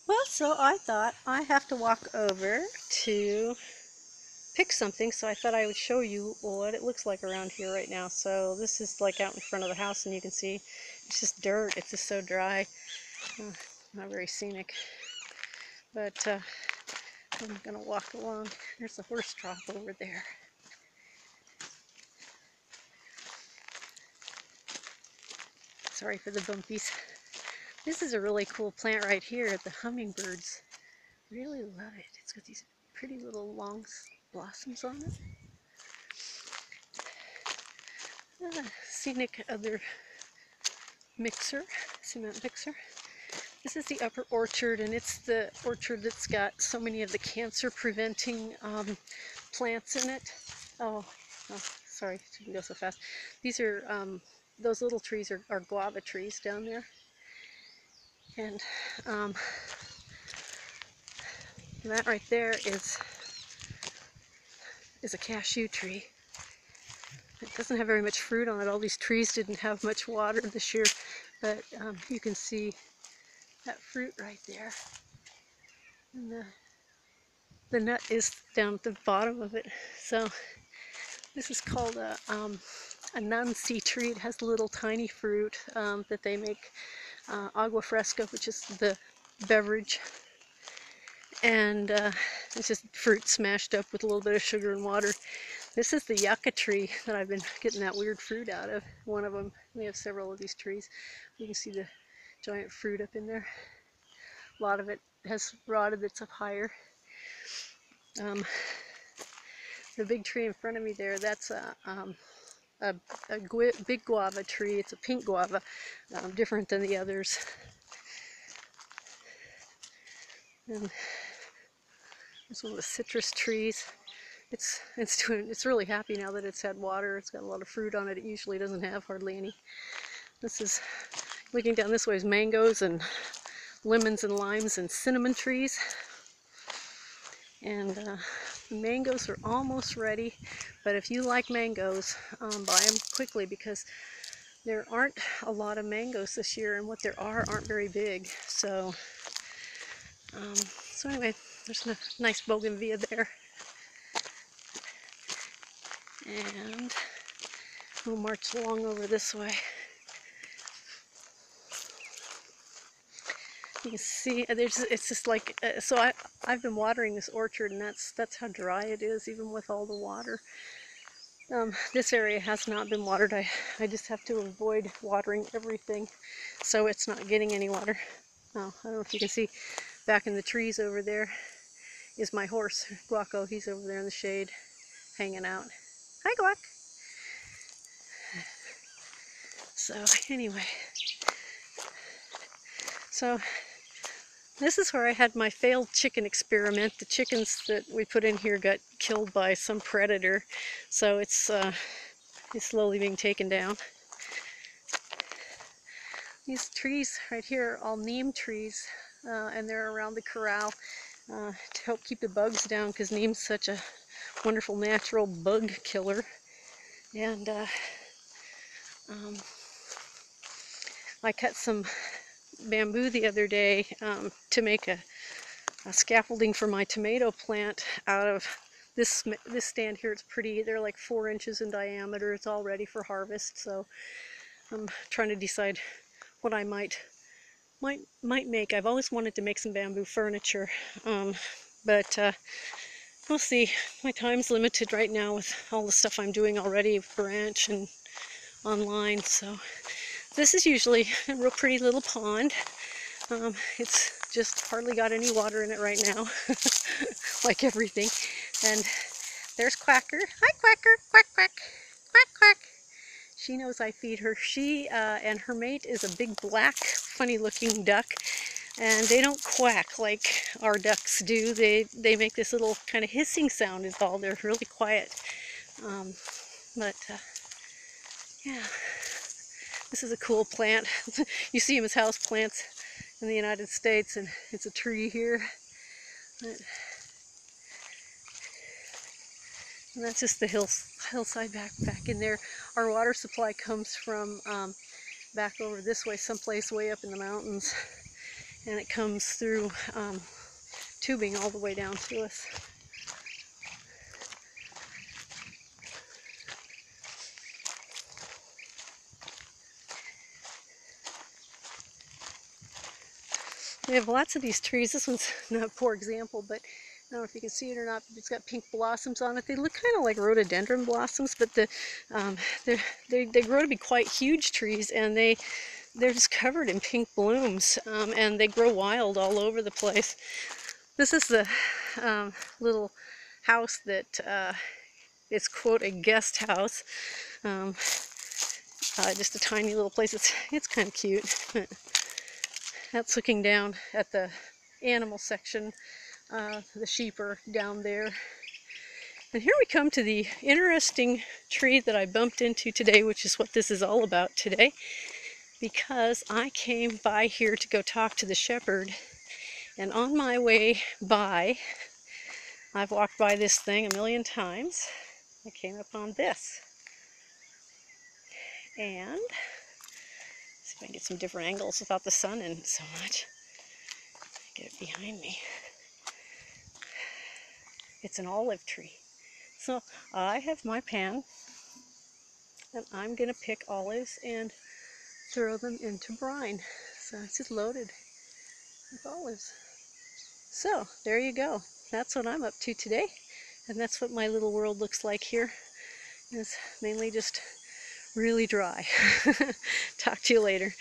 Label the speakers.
Speaker 1: Well, so I thought I have to walk over to pick something, so I thought I would show you what it looks like around here right now. So this is like out in front of the house, and you can see it's just dirt. It's just so dry. Not very scenic. But I'm going to walk along. There's a horse trough over there. Sorry for the bumpies. This is a really cool plant right here. The hummingbirds really love it. It's got these pretty little long blossoms on it. Scenic other mixer, cement mixer. This is the upper orchard, and it's the orchard that's got so many of the cancer preventing plants in it. Oh, sorry, shouldn't go so fast. These are, those little trees are guava trees down there. And that right there is a cashew tree. It doesn't have very much fruit on it. All these trees didn't have much water this year, but you can see that fruit right there. And the nut is down at the bottom of it. So this is called a Nancy tree. It has little tiny fruit that they make agua fresca, which is the beverage. And it's just fruit smashed up with a little bit of sugar and water. This is the yucca tree that I've been getting that weird fruit out of. One of them, we have several of these trees. You can see the giant fruit up in there. A lot of it has rotted that's up higher. The big tree in front of me there, that's a big guava tree. It's a pink guava, different than the others. And there's one of the citrus trees. It's really happy now that it's had water. It's got a lot of fruit on it. It usually doesn't have hardly any. This is, looking down this way, is mangoes and lemons and limes and cinnamon trees. And the mangoes are almost ready, but if you like mangoes, buy them quickly because there aren't a lot of mangoes this year, and what there aren't very big. So anyway, there's a nice bougainvillea there. And we'll march along over this way. You can see it's just like so I've been watering this orchard, and that's how dry it is, even with all the water. This area has not been watered. I just have to avoid watering everything so it's not getting any water. Oh, I don't know if you can see back in the trees over there is my horse, Guaco. He's over there in the shade hanging out. Hi, Guac. So anyway, so this is where I had my failed chicken experiment. The chickens that we put in here got killed by some predator, so it's slowly being taken down. These trees right here are all neem trees, and they're around the corral to help keep the bugs down, because neem's such a wonderful natural bug killer. And I cut some bamboo the other day to make a scaffolding for my tomato plant out of this stand here. It's pretty. They're like 4 inches in diameter. It's all ready for harvest. So I'm trying to decide what I might make. I've always wanted to make some bamboo furniture, but we'll see. My time's limited right now with all the stuff I'm doing already for ranch and online. So this is usually a real pretty little pond. It's just hardly got any water in it right now, like everything. And there's Quacker. Hi, Quacker. Quack, quack. Quack, quack. She knows I feed her. She and her mate is a big black, funny-looking duck, and they don't quack like our ducks do. They make this little kind of hissing sound is all. They're really quiet. But yeah, this is a cool plant. You see them as house plants in the United States, and it's a tree here. And that's just the hillside back in there. Our water supply comes from back over this way, someplace way up in the mountains. and it comes through tubing all the way down to us. We have lots of these trees. This one's not a poor example, but I don't know if you can see it or not, but it's got pink blossoms on it. They look kind of like rhododendron blossoms, but they grow to be quite huge trees, and they're just covered in pink blooms, and they grow wild all over the place. This is the little house that is, quote, a guest house. Just a tiny little place. It's kind of cute. That's looking down at the animal section. The sheep are down there. And here we come to the interesting tree that I bumped into today, which is what this is all about today, because I came by here to go talk to the shepherd, and on my way by, I've walked by this thing a million times. I came upon this. And see if I can get some different angles without the sun in so much. Get it behind me. It's an olive tree. So I have my pan, and I'm going to pick olives and throw them into brine. So it's just loaded with olives. So there you go. That's what I'm up to today. And that's what my little world looks like here. It's mainly just really dry. Talk to you later.